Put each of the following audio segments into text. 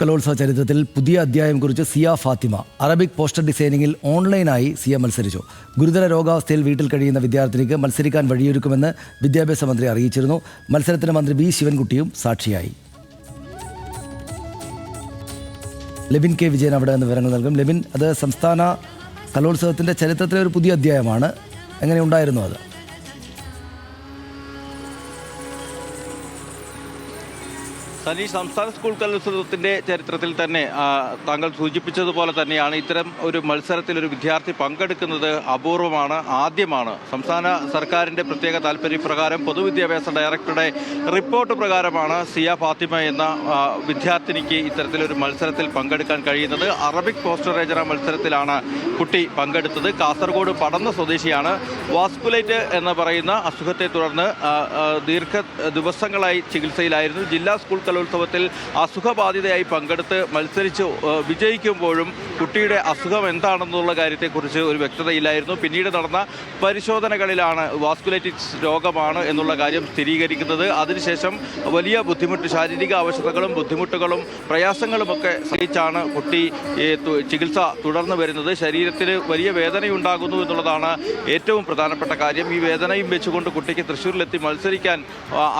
കലോത്സവ ചരിത്രത്തിൽ പുതിയ അധ്യായം കുറിച്ച് സിയ ഫാത്തിമ. അറബിക് പോസ്റ്റർ ഡിസൈനിങ്ങിൽ ഓൺലൈനായി സിയ മത്സരിച്ചു. ഗുരുതര രോഗാവസ്ഥയിൽ വീട്ടിൽ കഴിയുന്ന വിദ്യാർത്ഥിനിക്ക് മത്സരിക്കാൻ വഴിയൊരുക്കുമെന്ന് വിദ്യാഭ്യാസ മന്ത്രി അറിയിച്ചിരുന്നു. മത്സരത്തിന് മന്ത്രി വി ശിവൻകുട്ടിയും സാക്ഷിയായി. ലെബിൻ കെ വിജയൻ അവിടെ നിന്ന് വിവരങ്ങൾ നൽകും. ലെബിൻ, അത് സംസ്ഥാന കലോത്സവത്തിൻ്റെ ചരിത്രത്തിലെ ഒരു പുതിയ അധ്യായമാണ്. എങ്ങനെയുണ്ടായിരുന്നു അത്? സനി, സംസ്ഥാന സ്കൂൾ കലോത്സവത്തിൻ്റെ ചരിത്രത്തിൽ തന്നെ താങ്കൾ സൂചിപ്പിച്ചതുപോലെ തന്നെയാണ് ഇത്തരം ഒരു മത്സരത്തിൽ ഒരു വിദ്യാർത്ഥി പങ്കെടുക്കുന്നത് അപൂർവമാണ്, ആദ്യമാണ്. സംസ്ഥാന സർക്കാരിൻ്റെ പ്രത്യേക താല്പര്യപ്രകാരം പൊതുവിദ്യാഭ്യാസ ഡയറക്ടറുടെ റിപ്പോർട്ട് പ്രകാരമാണ് സിയ ഫാത്തിമ എന്ന വിദ്യാർത്ഥിനിക്ക് ഇത്തരത്തിലൊരു മത്സരത്തിൽ പങ്കെടുക്കാൻ കഴിയുന്നത്. അറബിക് പോസ്റ്റർ രചന മത്സരത്തിലാണ് കുട്ടി പങ്കെടുത്തത്. കാസർഗോഡ് പടന്ന സ്വദേശിയാണ്. വാസ്കുലൈറ്റ് എന്ന് പറയുന്ന അസുഖത്തെ തുടർന്ന് ദീർഘ ദിവസങ്ങളായി ചികിത്സയിലായിരുന്നു. ജില്ലാ സ്കൂൾ കലോത്സവത്തിൽ അസുഖബാധിതയായി പങ്കെടുത്ത് മത്സരിച്ച് വിജയിക്കുമ്പോഴും കുട്ടിയുടെ അസുഖം എന്താണെന്നുള്ള കാര്യത്തെക്കുറിച്ച് ഒരു വ്യക്തതയില്ലായിരുന്നു. പിന്നീട് നടന്ന പരിശോധനകളിലാണ് വാസ്കുലൈറ്റിസ് രോഗമാണ് എന്നുള്ള കാര്യം സ്ഥിരീകരിക്കുന്നത്. അതിനുശേഷം വലിയ ശാരീരിക അവശതകളും ബുദ്ധിമുട്ടുകളും പ്രയാസങ്ങളുമൊക്കെ സഹിച്ചാണ് കുട്ടി ചികിത്സ തുടർന്നു വരുന്നത്. ശരീരത്തിന് വലിയ വേദനയുണ്ടാകുന്നു എന്നുള്ളതാണ് ഏറ്റവും പ്രധാനപ്പെട്ട കാര്യം. ഈ വേദനയും വെച്ചുകൊണ്ട് കുട്ടിക്ക് തൃശ്ശൂരിലെത്തി മത്സരിക്കാൻ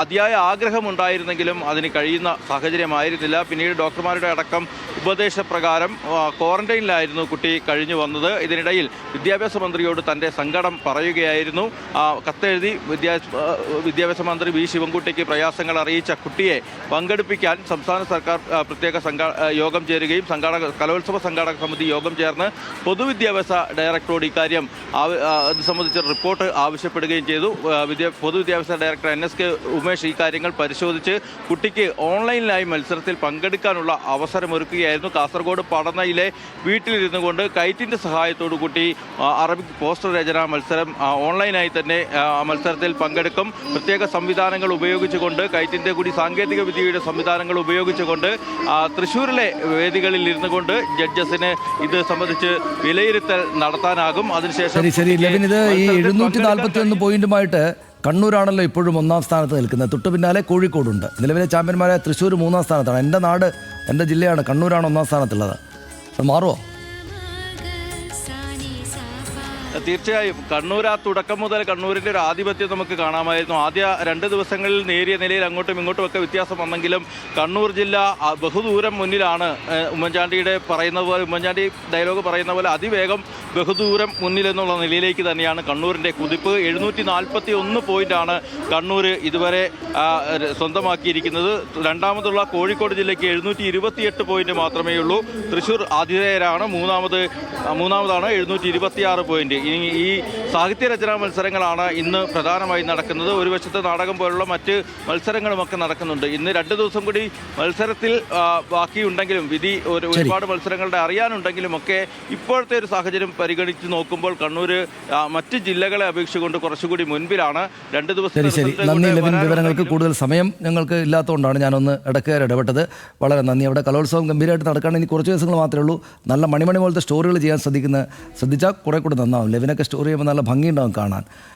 അതിയായ ആഗ്രഹമുണ്ടായിരുന്നെങ്കിലും അതിന് കഴിയുന്ന സാഹചര്യമായിരുന്നില്ല. പിന്നീട് ഡോക്ടർമാരുടെ അടക്കം ഉപദേശപ്രകാരം ക്വാറന്റൈനിലായിരുന്നു കുട്ടി കഴിഞ്ഞു വന്നത്. ഇതിനിടയിൽ വിദ്യാഭ്യാസ മന്ത്രിയോട് തൻ്റെ സങ്കടം പറയുകയായിരുന്നു. കത്തെഴുതി വിദ്യാഭ്യാസ മന്ത്രി വി ശിവൻകുട്ടിക്ക് പ്രയാസങ്ങൾ അറിയിച്ച കുട്ടിയെ പങ്കെടുപ്പിക്കാൻ സംസ്ഥാന സർക്കാർ പ്രത്യേക യോഗം ചേരുകയും കലോത്സവ സംഘാടക സമിതി യോഗം ചേർന്ന് പൊതുവിദ്യാഭ്യാസ ഡയറക്ടറോട് ഇക്കാര്യം ഇത് സംബന്ധിച്ച റിപ്പോർട്ട് ആവശ്യപ്പെടുകയും ചെയ്തു. പൊതുവിദ്യാഭ്യാസ ഡയറക്ടർ NSK ഉമേഷ് ഈ കാര്യങ്ങൾ പരിശോധിച്ച് കുട്ടിക്ക് ഓൺലൈനിലായി മത്സരത്തിൽ പങ്കെടുക്കാനുള്ള അവസരമൊരുക്കുകയായിരുന്നു. കാസർഗോഡ് പടന്നയിലെ വീട്ടിലിരുന്നു കൊണ്ട് കൈറ്റിൻ്റെ സഹായത്തോടു കൂടി അറബിക് പോസ്റ്റർ രചന മത്സരം ഓൺലൈനായി തന്നെ മത്സരത്തിൽ പങ്കെടുക്കും. പ്രത്യേക സംവിധാനങ്ങൾ ഉപയോഗിച്ചുകൊണ്ട്, കൈറ്റിൻ്റെ കൂടി സാങ്കേതിക വിദ്യയുടെ സംവിധാനങ്ങൾ ഉപയോഗിച്ചുകൊണ്ട് തൃശ്ശൂരിലെ വേദികളിൽ ഇരുന്നു കൊണ്ട് ജഡ്ജസിന് ഇത് സംബന്ധിച്ച് വിലയിരുത്തൽ നടത്താനാകും. അതിനുശേഷം ഇത് ഈ 741 പോയിന്റുമായിട്ട് കണ്ണൂരാണല്ലോ ഇപ്പോഴും ഒന്നാം സ്ഥാനത്ത് നിൽക്കുന്നത്. തൊട്ടു പിന്നാലെ കോഴിക്കോടുണ്ട്. നിലവിലെ ചാമ്പ്യന്മാരായ തൃശ്ശൂർ 3-ാം സ്ഥാനത്താണ്. എൻ്റെ നാട്, എൻ്റെ ജില്ലയാണ് കണ്ണൂരാണ് 1-ാം സ്ഥാനത്തുള്ളത്. അത് മാറുമോ? തീർച്ചയായും കണ്ണൂർ തുടക്കം മുതൽ കണ്ണൂരിൻ്റെ ഒരു ആധിപത്യം നമുക്ക് കാണാമായിരുന്നു. ആദ്യ 2 ദിവസങ്ങളിൽ നേരിയ നിലയിൽ അങ്ങോട്ടും ഇങ്ങോട്ടും ഒക്കെ വ്യത്യാസം വന്നെങ്കിലും കണ്ണൂർ ജില്ല ബഹുദൂരം മുന്നിലാണ്. ഉമ്മൻചാണ്ടിയുടെ പറയുന്ന പോലെ, ഉമ്മൻചാണ്ടി ഡയലോഗ് പറയുന്ന പോലെ അതിവേഗം ബഹുദൂരം മുന്നിലെന്നുള്ള നിലയിലേക്ക് തന്നെയാണ് കണ്ണൂരിൻ്റെ കുതിപ്പ്. 741 പോയിൻ്റാണ് കണ്ണൂർ ഇതുവരെ സ്വന്തമാക്കിയിരിക്കുന്നത്. രണ്ടാമതുള്ള കോഴിക്കോട് ജില്ലയ്ക്ക് 728 പോയിന്റ് മാത്രമേ ഉള്ളൂ. തൃശ്ശൂർ ആതിഥേയരാണ്. മൂന്നാമതാണ് 726 പോയിന്റ്. ഈ സാഹിത്യ രചനാ മത്സരങ്ങളാണ് ഇന്ന് പ്രധാനമായി നടക്കുന്നത്. ഒരു വശത്ത് നാടകം പോലുള്ള മറ്റ് മത്സരങ്ങളുമൊക്കെ നടക്കുന്നുണ്ട്. ഇന്ന് 2 ദിവസം കൂടി മത്സരത്തിൽ ബാക്കിയുണ്ടെങ്കിലും ഒരുപാട് മത്സരങ്ങളുടെ അറിയാനുണ്ടെങ്കിലും ഒക്കെ ഇപ്പോഴത്തെ ഒരു സാഹചര്യം പരിഗണിച്ച് നോക്കുമ്പോൾ കണ്ണൂർ മറ്റ് ജില്ലകളെ അപേക്ഷിച്ചുകൊണ്ട് കുറച്ചുകൂടി മുൻപിലാണ്. 2 ദിവസം വിവരങ്ങൾക്ക് കൂടുതൽ സമയം ഞങ്ങൾക്ക് ഇല്ലാത്തതുകൊണ്ടാണ് ഞാനൊന്ന് ഇടപെട്ടത്. വളരെ നന്ദി. അവിടെ കലോത്സവം ഗംഭീരമായിട്ട് നടക്കുകയാണ്. ഇനി കുറച്ച് ദിവസങ്ങൾ മാത്രമേ ഉള്ളൂ. നല്ല മണിമണി പോലത്തെ സ്റ്റോറികൾ ചെയ്യാൻ ശ്രദ്ധിച്ചാൽ കുറെ കൂടെ നന്നാവും. ലെവിനൊക്കെ സ്റ്റോറി ചെയ്യുമ്പോൾ നല്ല ഭംഗിയുണ്ടാവും കാണാൻ.